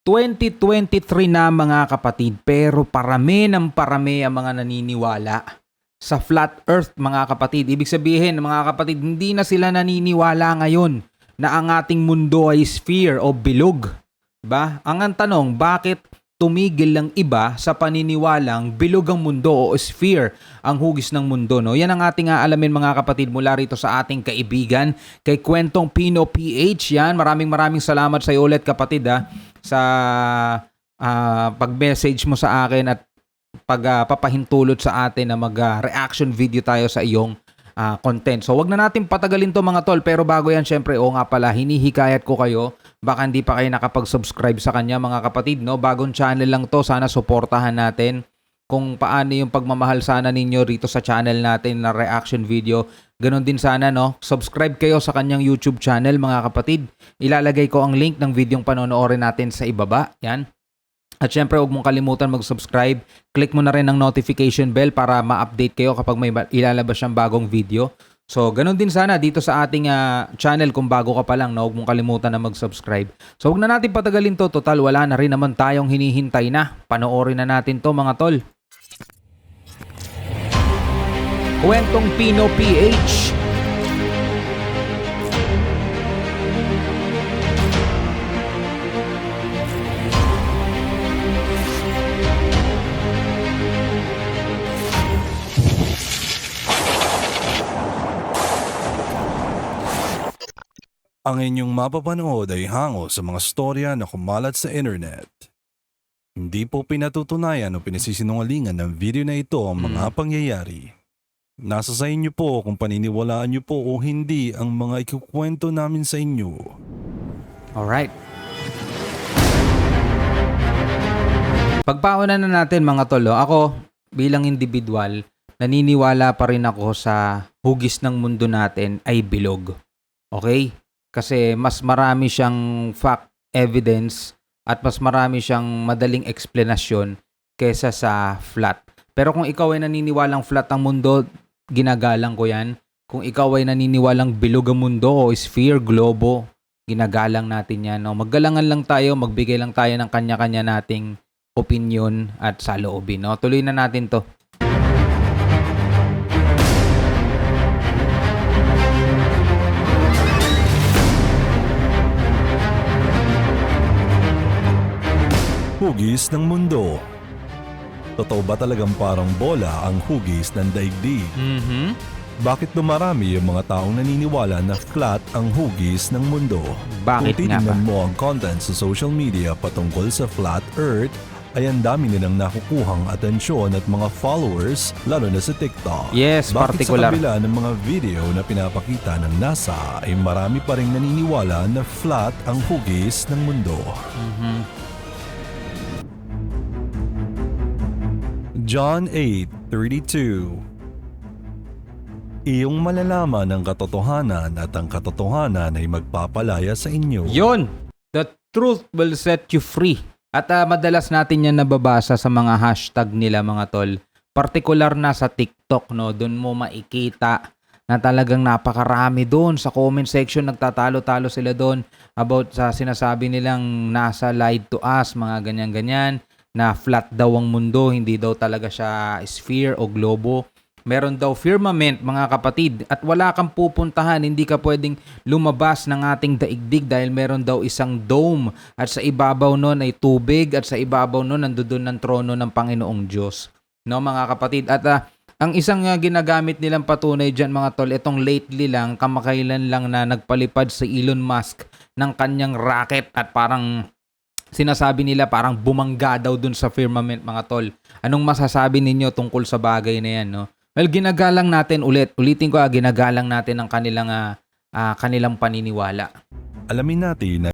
2023 na mga kapatid, pero parami ng parami ang mga naniniwala sa flat earth mga kapatid. Ibig sabihin mga kapatid, hindi na sila naniniwala ngayon na ang ating mundo ay sphere o bilog. Diba? Ang tanong, bakit tumigil lang iba sa paniniwalang bilog ang mundo o sphere ang hugis ng mundo? No? Yan ang ating aalamin mga kapatid mula rito sa ating kaibigan kay Kwentong Pino PH. Yan, maraming salamat sa iyo ulit kapatid sa pag-message mo sa akin at papahintulot sa atin na mag-reaction video tayo sa iyong content. So wag na natin patagalin to mga tol, pero bago yan syempre, nga pala, hinihikayat ko kayo, baka hindi pa kayo nakapag-subscribe sa kanya mga kapatid, no? Bagong channel lang to, sana suportahan natin kung paano yung pagmamahal sana ninyo rito sa channel natin na reaction video. Ganon din sana, no? Subscribe kayo sa kanyang YouTube channel mga kapatid. Ilalagay ko ang link ng videong panonoorin natin sa ibaba. Yan. At syempre, huwag mong kalimutan mag-subscribe. Click mo na rin ang notification bell para ma-update kayo kapag may ilalabas siyang bagong video. So, ganun din sana dito sa ating channel kung bago ka pa lang, no? Huwag mong kalimutan na mag-subscribe. So, huwag na natin patagalin to. Total, wala na rin naman tayong hinihintay na. Panoorin na natin to mga tol. Kwentong Pino PH. Ang inyong mapapanood ay hango sa mga storya na kumalat sa internet. Hindi po pinatutunayan o pinasisinungalingan ng video na ito ang mga pangyayari. Nasa sa inyo po kung paniniwalaan niyo po o hindi ang mga ikukwento namin sa inyo. Alright. Pagpaunan na natin mga tolo, ako bilang individual, naniniwala pa rin ako sa hugis ng mundo natin ay bilog. Okay? Kasi mas marami siyang fact evidence at mas marami siyang madaling eksplanasyon kesa sa flat. Pero kung ikaw ay naniniwalang flat ang mundo, ginagalang ko yan. Kung ikaw ay naniniwalang bilog ang mundo o sphere, globo, ginagalang natin yan. No? Maggalangan lang tayo, magbigay lang tayo ng kanya-kanya nating opinion at saloobin. No? Tuloy na natin to. Hugis ng mundo. Totoo ba talagang parang bola ang hugis ng daigdig? Bakit dumarami yung mga taong naniniwala na flat ang hugis ng mundo? Bakit Kung nga ba? titignan mo ang content sa social media patungkol sa flat earth, ay ang dami nilang nakukuhang atensyon at mga followers, lalo na sa TikTok. Yes, Bakit particular. sa kabila ng mga video na pinapakita ng NASA ay marami pa rin naniniwala na flat ang hugis ng mundo? John 8:32. Iyong malalaman ang katotohanan at ang katotohanan ay magpapalaya sa inyo. Yun! The truth will set you free. At madalas natin yan nababasa sa mga hashtag nila mga tol. Partikular na sa TikTok, no? Doon mo makikita na talagang napakarami doon. Sa comment section, nagtatalo-talo sila doon about sa sinasabi nilang NASA lied to us, mga ganyan-ganyan, na flat daw ang mundo, hindi daw talaga siya sphere o globo. Meron daw firmament mga kapatid at wala kang pupuntahan, hindi ka pwedeng lumabas ng ating daigdig dahil meron daw isang dome at sa ibabaw nun ay tubig at sa ibabaw nun nandoon ang trono ng Panginoong Diyos. No mga kapatid, at ang isang ginagamit nilang patunay dyan mga tol, itong lately lang, kamakailan lang na nagpalipad si Elon Musk ng kanyang rocket at parang sinasabi nila parang bumangga daw dun sa firmament mga tol. Anong masasabi ninyo tungkol sa bagay na yan, no? Well, ginagalang natin ulitin ko, ginagalang natin ang kanilang paniniwala. Alamin natin na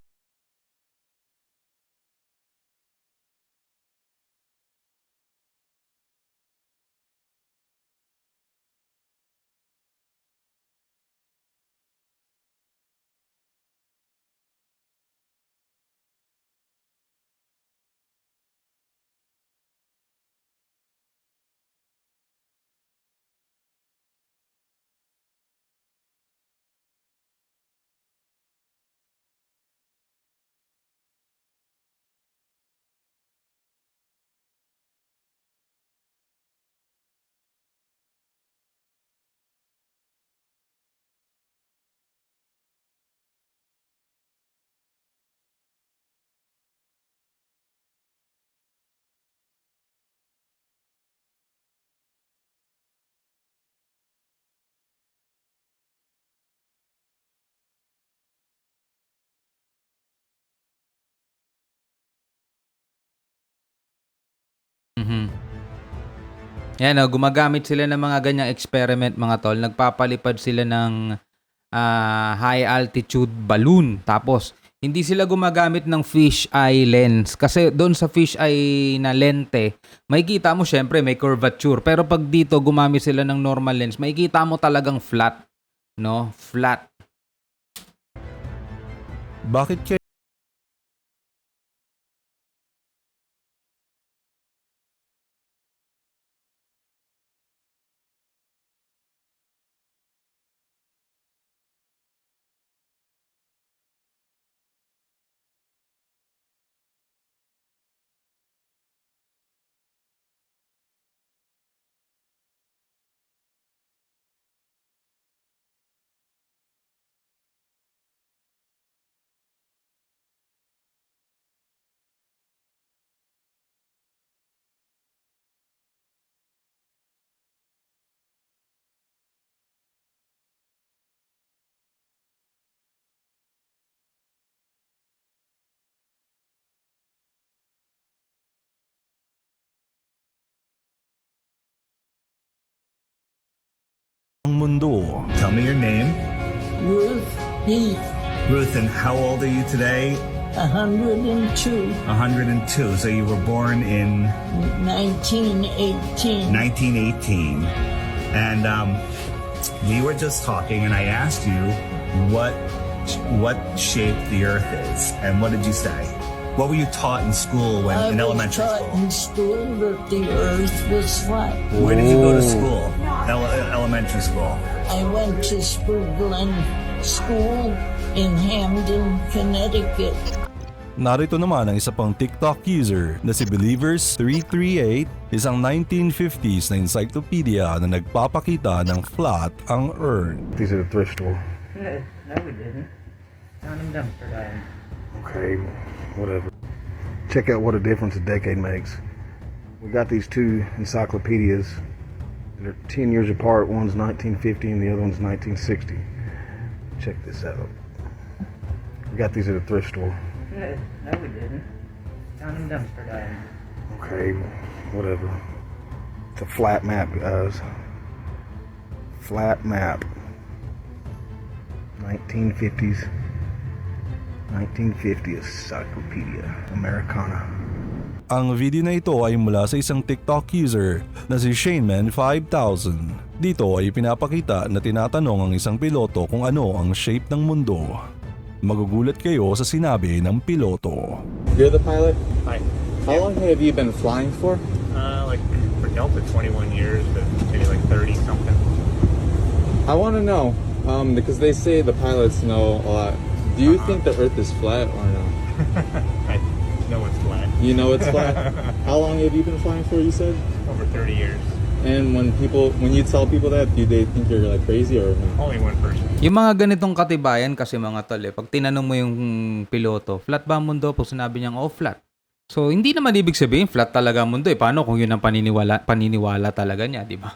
Yan, gumagamit sila ng mga ganyang experiment mga tol. Nagpapalipad sila ng high altitude balloon. Tapos, hindi sila gumagamit ng fish eye lens. Kasi doon sa fish eye na lente, makikita mo syempre may curvature. Pero pag dito gumamit sila ng normal lens, makikita mo talagang flat. No? Flat. Bakit kaya ang mundo? Tell me your name. Ruth Heath, Ruth, and how old are you today? 102, 102. So you were born in 1918. 1918. And we were just talking, and I asked you what shape the Earth is. And what did you say? What were you taught in school in elementary I was taught school? in school that the earth was flat. Where did you go to school? Elementary school. I went to Spur Glen School in Hamden, Connecticut. Narito naman ang isa pang TikTok user na si Believers338, isang 1950s na encyclopedia na nagpapakita ng flat ang Earth. These are the thrift store. No, we didn't. Down in dumpster diving. Okay, whatever. Check out what a difference a decade makes. We got these two encyclopedias that are 10 years apart. One's 1950 and the other one's 1960. Check this out. We got these at a thrift store. No, we didn't. Down in dumpster diving. Okay, whatever. It's a flat map, guys. Flat map. 1950s. 1950 Encyclopedia Americana. Ang video na ito ay mula sa isang TikTok user na si Shaneman5000. Dito ay pinapakita na tinatanong ang isang piloto kung ano ang shape ng mundo. Magugulat kayo sa sinabi ng piloto. You're the pilot? Hi. How long have you been flying for? Like for Delta, 21 years, but maybe like 30 something. I want to know, because they say the pilots know a lot. Do you think the Earth is flat or no? I know it's flat. You know it's flat? How long have you been flying for, you said? Over 30 years. And when you tell people that, do they think you're like crazy or no? Only one person. Yung mga ganitong katibayan kasi mga tol, pag tinanong mo yung piloto, flat ba ang mundo? Pag sinabi niya, oh, flat. So, hindi naman ibig sabihin, flat talaga ang mundo. Paano kung yun ang paniniwala talaga niya, di ba?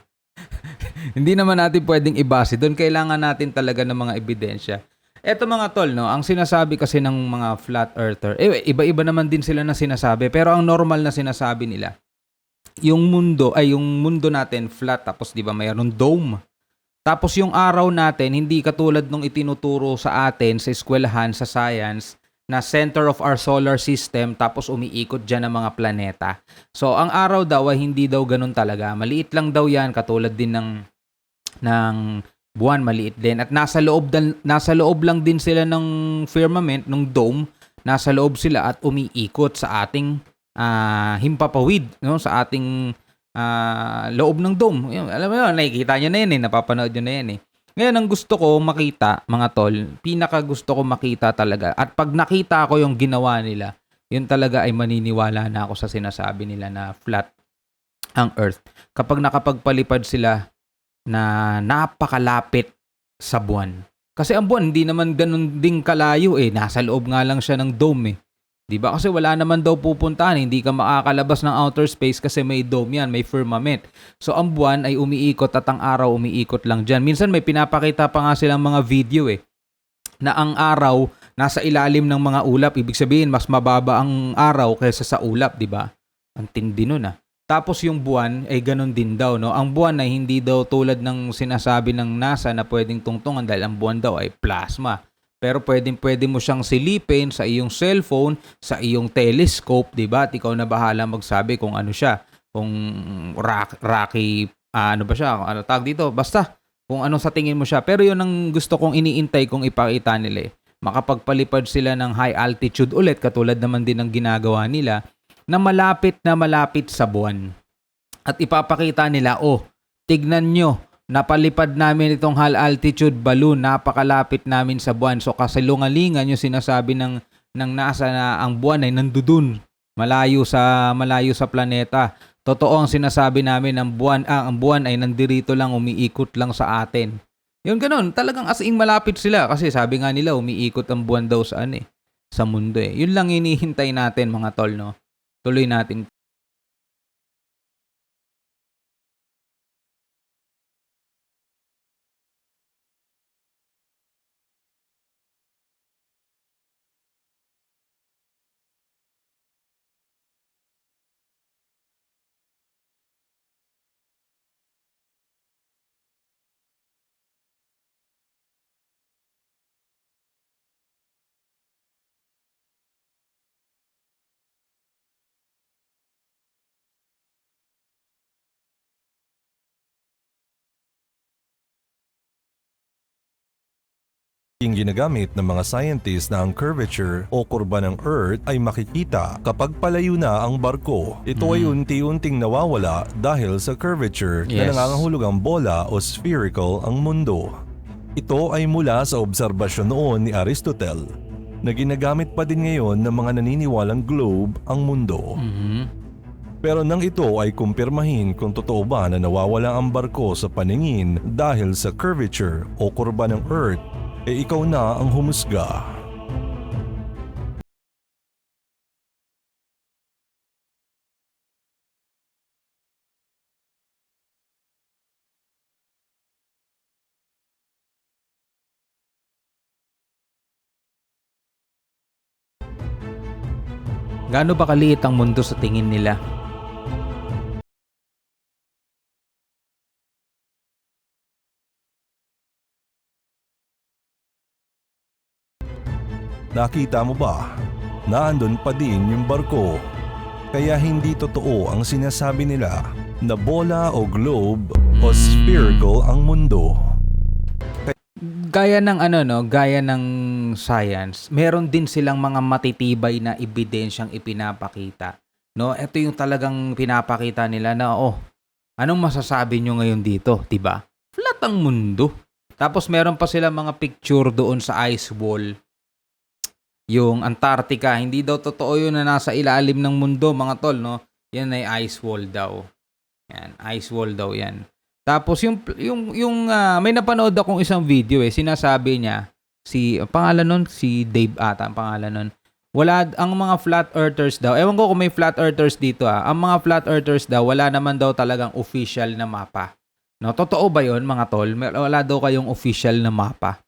Hindi naman natin pwedeng ibase doon. Kailangan natin talaga ng mga ebidensya. Eto mga tol, no, ang sinasabi kasi ng mga flat earther, iba-iba naman din sila na sinasabi, pero ang normal na sinasabi nila, yung mundo natin flat, tapos di ba mayroong dome. Tapos yung araw natin, hindi katulad nung itinuturo sa atin sa eskwelahan sa science, na center of our solar system, tapos umiikot dyan ng mga planeta. So ang araw daw ay hindi daw ganun talaga. Maliit lang daw yan, katulad din ng buwan, maliit din. At nasa loob lang din sila ng firmament, ng dome. Nasa loob sila at umiikot sa ating himpapawid, no? Sa ating loob ng dome. Alam mo yun, nakikita nyo na yan napapanood nyo na yan Ngayon, ang gusto ko makita, mga tol, pinaka gusto ko makita talaga. At pag nakita ko yung ginawa nila, yun talaga ay maniniwala na ako sa sinasabi nila na flat ang Earth. Kapag nakapagpalipad sila na napakalapit sa buwan. Kasi ang buwan, hindi naman ganun ding kalayo Nasa loob nga lang siya ng dome Diba? Kasi wala naman daw pupuntahan. Hindi ka makakalabas ng outer space kasi may dome yan, may firmament. So ang buwan ay umiikot at ang araw umiikot lang dyan. Minsan may pinapakita pa nga silang mga video na ang araw nasa ilalim ng mga ulap. Ibig sabihin, mas mababa ang araw kaysa sa ulap, diba? Ang tindi nun Tapos yung buwan ay ganun din daw, no? Ang buwan ay hindi daw tulad ng sinasabi ng NASA na pwedeng tungtungan dahil ang buwan daw ay plasma. Pero pwede mo siyang silipin sa iyong cellphone, sa iyong telescope, 'di ba? At ikaw na bahala magsabi kung ano siya, kung rocky, ano ba siya, ano tawag dito, basta kung ano sa tingin mo siya. Pero 'yun ang gusto kong iniintay kong ipakita nila. Makapagpalipad sila ng high altitude ulit katulad naman din ng ginagawa nila na malapit sa buwan. At ipapakita nila, tignan nyo, napalipad namin itong high altitude balloon, napakalapit namin sa buwan. So kasalungalingan yung sinasabi ng NASA na ang buwan ay nandudun, malayo sa planeta. Totoo ang sinasabi namin ang buwan ay nandirito lang, umiikot lang sa atin. Yun ganun, talagang as in malapit sila kasi sabi nga nila umiikot ang buwan daw sa mundo eh. Yun lang hinihintay natin mga tol, no? Tuloy natin. Yung ginagamit ng mga scientists na ang curvature o kurba ng Earth ay makikita kapag palayo na ang barko. Ito ay unti-unting nawawala dahil sa curvature na Yes. nangangahulugang bola o spherical ang mundo. Ito ay mula sa obserbasyon noon ni Aristotle na ginagamit pa din ngayon ng mga naniniwalang globe ang mundo. Pero nang ito ay kumpirmahin kung totoo ba na nawawala ang barko sa paningin dahil sa curvature o kurba ng Earth, ikaw na ang humusga. Gaano ba kaliit ang mundo sa tingin nila? Nakita mo ba? Naandun pa din yung barko. Kaya hindi totoo ang sinasabi nila na bola o globe o spherical ang mundo. Gaya ng science, meron din silang mga matitibay na ebidensyang ipinapakita. No, ito yung talagang pinapakita nila na anong masasabi nyo ngayon dito, 'di ba? Flat ang mundo. Tapos meron pa sila mga picture doon sa ice wall. Yung Antarctica, hindi daw totoo yun na nasa ilalim ng mundo, mga tol, no? Yan ay ice wall daw. Yan, ice wall daw yan. Tapos may napanood akong isang video sinasabi niya pangalan nun, si Dave ata ang pangalan nun. Ang mga flat earthers daw, ewan ko kung may flat earthers dito ang mga flat earthers daw, wala naman daw talagang official na mapa. No, totoo ba yun mga tol? Wala daw kayong official na mapa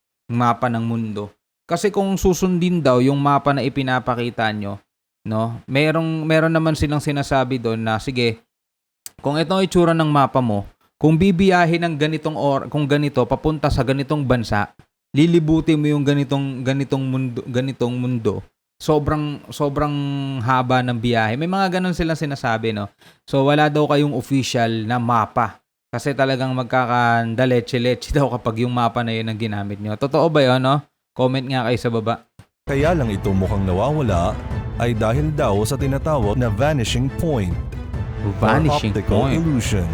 ng mundo. Kasi kung susundin daw yung mapa na ipinapakita nyo, no, meron naman silang sinasabi doon na sige, kung ito ang itsura ng mapa mo, kung bibiyahin ng kung ganito papunta sa ganitong bansa, lilibutin mo yung ganitong mundo. Sobrang haba ng biyahe. May mga ganun silang sinasabi, no. So wala daw kayong official na mapa. Kasi talagang magkakandaleche-leche daw kapag yung mapa na yun ang ginamit nyo. Totoo ba yun, no? Comment nga kayo sa baba. Kaya lang ito mukhang nawawala ay dahil daw sa tinatawag na vanishing point Vanishing or optical point. illusion.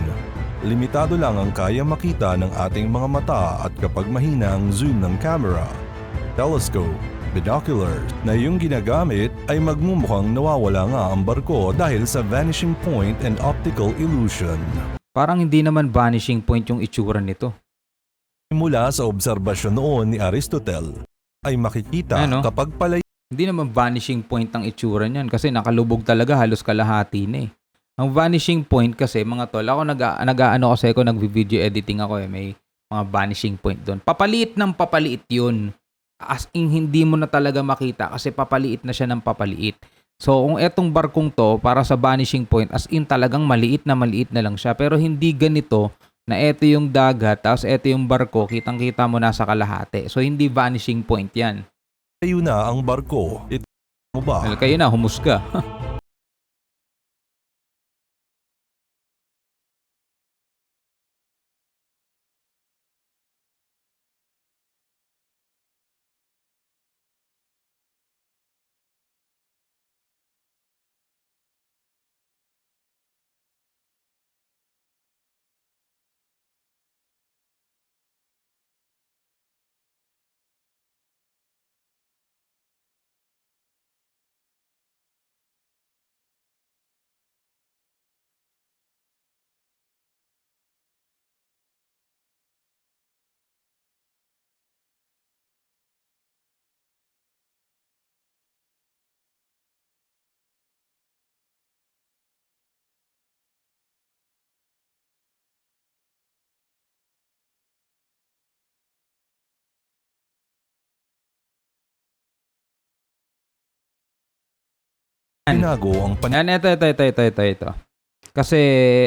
Limitado lang ang kaya makita ng ating mga mata at kapag mahina ang zoom ng camera, telescope, binoculars na yung ginagamit ay magmumukhang nawawala nga ang barko dahil sa vanishing point and optical illusion. Parang hindi naman vanishing point yung itsura nito. Mula sa obserbasyon noon ni Aristotle ay makikita kapag palayo Hindi naman vanishing point ang itsura niyan kasi nakalubog talaga halos kalahati na eh. Ang vanishing point kasi mga tol, ako nag-video editing ako may mga vanishing point doon. Papaliit ng papaliit yun. As in hindi mo na talaga makita kasi papaliit na siya ng papaliit. So, kung etong barkong to, para sa vanishing point, as in talagang maliit na lang siya. Pero hindi ganito na eto yung dagat, tapos eto yung barko, kitang-kita mo nasa kalahati. So, hindi vanishing point yan. Kayo na ang barko. Ito mo ba? Well, kayo na, humusga. Tinago ang Yan, ito. Kasi,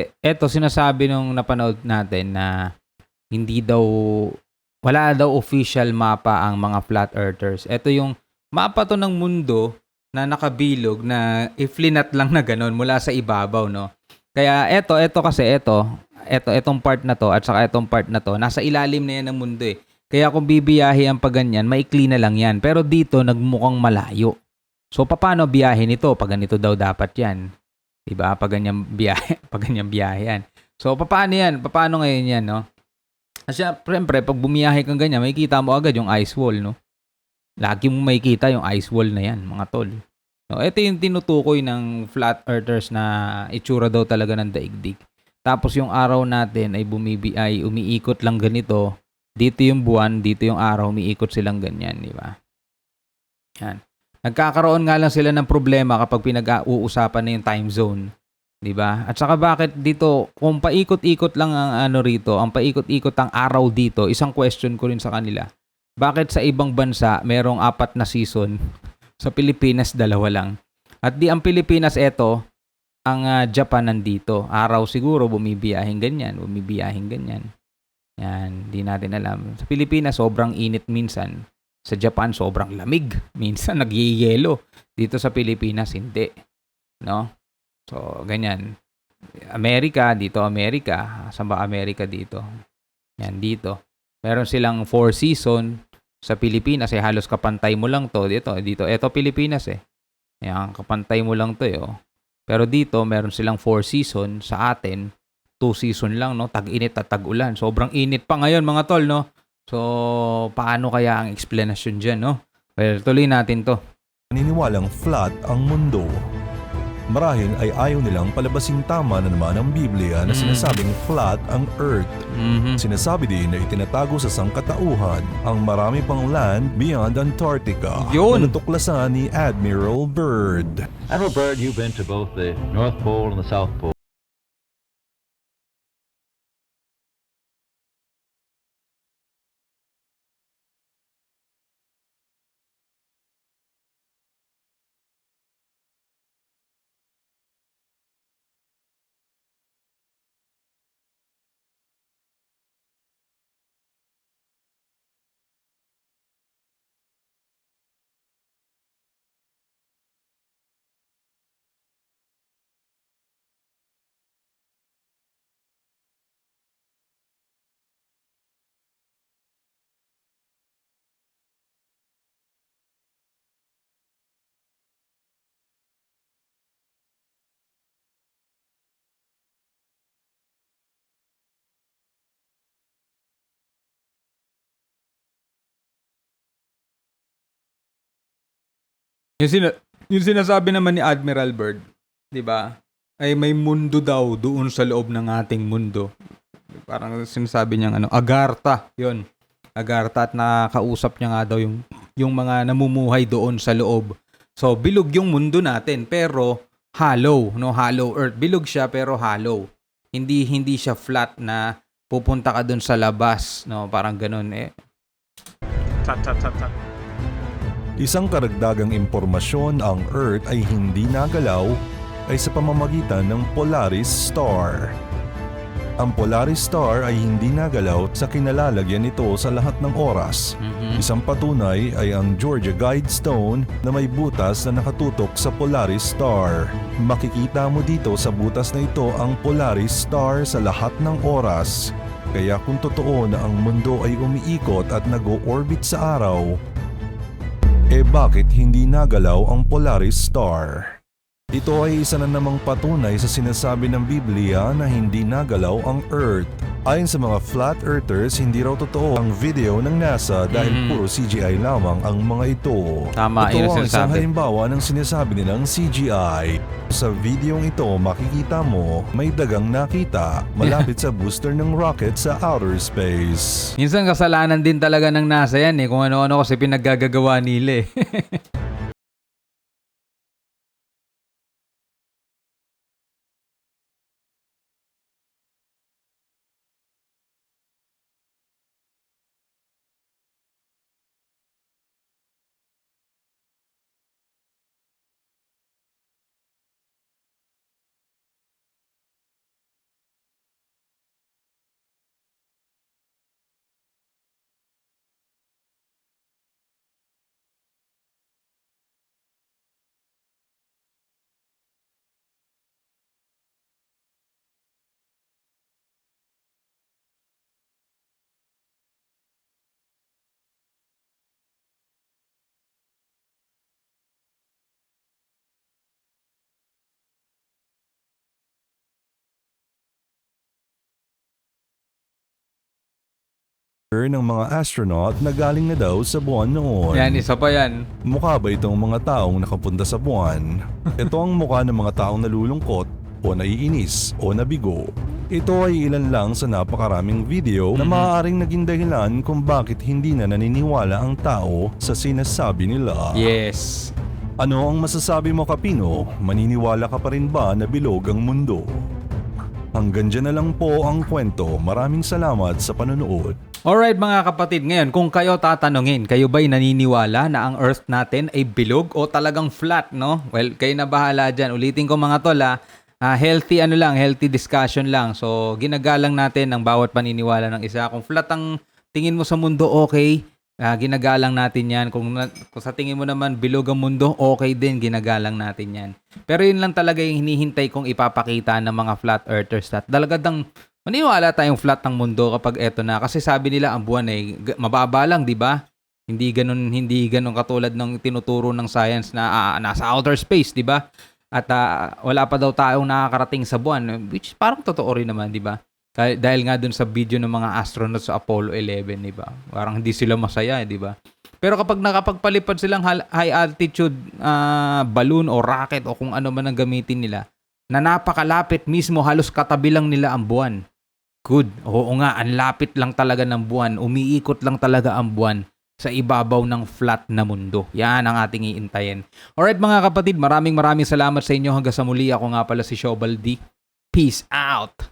ito sinasabi nung napanood natin na hindi daw, wala daw official mapa ang mga flat earthers. Ito yung mapa to ng mundo na nakabilog na iflinat lang na ganun mula sa ibabaw, no? Kaya etong part na to at saka etong part na to, nasa ilalim na yan ng mundo eh. Kaya kung bibiyahe ang paganyan, maikli na lang yan. Pero dito, nagmukhang malayo. So, paano biyahe nito? Pag ganito daw dapat yan. Diba? Pag ganyang biyahe yan. So, paano yan? Paano ngayon yan, no? Kasi, siyempre, pag bumiyahe kang ganyan, makikita mo agad yung ice wall, no? Lagi mo makikita yung ice wall na yan, mga tol. So, ito yung tinutukoy ng flat earthers na itsura daw talaga ng daigdig. Tapos, yung araw natin ay umiikot lang ganito. Dito yung buwan, dito yung araw, umiikot silang ganyan, di ba? Yan. Nagkakaroon nga lang sila ng problema kapag pinag-uusapan na yung time zone. 'Di ba? At saka bakit dito, kung paikot-ikot lang ang ang paikot-ikot ang araw dito, isang question ko rin sa kanila. Bakit sa ibang bansa merong 4 na season, sa Pilipinas 2 lang? At di ang Pilipinas ang Japan nandito. Araw siguro bumibiyahing ganyan. Yan, di natin alam. Sa Pilipinas sobrang init minsan. Sa Japan, sobrang lamig. Minsan, nagyayelo. Dito sa Pilipinas, hindi. No? So, ganyan. Amerika. Saan ba Amerika dito? Yan, dito. Meron silang 4 season. Sa Pilipinas, halos kapantay mo lang to. Dito. Ito, Pilipinas Yan, kapantay mo lang to Pero dito, meron silang 4 season. Sa atin, 2 season lang, no? Tag-init at tag-ulan. Sobrang init pa ngayon, mga tol, no? So, paano kaya ang explanation dyan, no? Well, tuloy natin to. Naniniwalang flat ang mundo. Marahil ay ayaw nilang palabasing tama na naman ang Biblia na sinasabing flat ang earth. Sinasabi din na itinatago sa sangkatauhan ang marami pang land beyond Antarctica. Yun! Na natuklasan ni Admiral Byrd. Admiral Byrd, you've been to both the North Pole and the South Pole. Yung sinasabi naman ni Admiral Byrd, 'di ba? Ay may mundo daw doon sa loob ng ating mundo. Parang sinasabi niya Agartha, 'yon. Agartha, at nakakausap niya nga daw yung mga namumuhay doon sa loob. So bilog yung mundo natin pero hollow, no? Hollow earth. Bilog siya pero hollow. Hindi siya flat na pupunta ka doon sa labas, no? Parang ganoon . Isang karagdagang impormasyon, ang Earth ay hindi nagalaw ay sa pamamagitan ng Polaris Star. Ang Polaris Star ay hindi nagalaw sa kinalalagyan nito sa lahat ng oras. Isang patunay ay ang Georgia Guidestone na may butas na nakatutok sa Polaris Star. Makikita mo dito sa butas na ito ang Polaris Star sa lahat ng oras. Kaya kung totoo na ang mundo ay umiikot at nag-o-orbit sa araw, bakit hindi nagalaw ang Polaris Star? Ito ay isa na namang patunay sa sinasabi ng Biblia na hindi nagalaw ang Earth. Ayon sa mga flat earthers, hindi raw totoo ang video ng NASA dahil puro CGI lamang ang mga ito. Tama, ito yun ang ang isang sinasabi. halimbawa ng sinasabi nilang CGI. Sa videong ito, makikita mo may dagang nakita malapit sa booster ng rocket sa outer space. Minsan kasalanan din talaga ng NASA yan kung ano-ano kasi pinaggagawa nila Ng mga astronaut na galing na daw sa buwan noon. Yan, isa pa yan. Mukha ba itong mga taong nakapunta sa buwan? Ito ang mukha ng mga taong nalulungkot o naiinis o nabigo. Ito ay ilan lang sa napakaraming video na maaaring naging dahilan kung bakit hindi na naniniwala ang tao sa sinasabi nila. Yes. Ano ang masasabi mo, Kapino? Maniniwala ka pa rin ba na bilog ang mundo? Hanggang dyan na lang po ang kwento. Maraming salamat sa panonood. Alright mga kapatid, ngayon kung kayo tatanungin, kayo ba'y naniniwala na ang Earth natin ay bilog o talagang flat, no? Well, kayo na bahala dyan. Ulitin ko mga tol healthy discussion lang. So, ginagalang natin ang bawat paniniwala ng isa. Kung flat ang tingin mo sa mundo, okay. Ginagalang natin yan. Kung sa tingin mo naman bilog ang mundo, okay din, ginagalang natin yan. Pero yun lang talaga yung hinihintay kong ipapakita ng mga flat earthers. At talagang maniwala tayong flat ng mundo kapag eto na. Kasi sabi nila ang buwan ay mababa lang, di ba? Hindi ganun katulad ng tinuturo ng science na nasa outer space, di ba? At wala pa daw taong nakakarating sa buwan, which parang totoo rin naman, di ba? Dahil nga dun sa video ng mga astronauts sa Apollo 11, di ba? Parang hindi sila masaya, di ba? Pero kapag nakapagpalipad silang high altitude balloon o rocket o kung ano man ang gamitin nila, na napakalapit mismo, halos katabi lang nila ang buwan. Good. Oo nga, ang lapit lang talaga ng buwan. Umiikot lang talaga ang buwan sa ibabaw ng flat na mundo. Yan ang ating iintayin. Alright mga kapatid, maraming salamat sa inyo. Hanggang sa muli, ako nga pala si Shobal D. Peace out!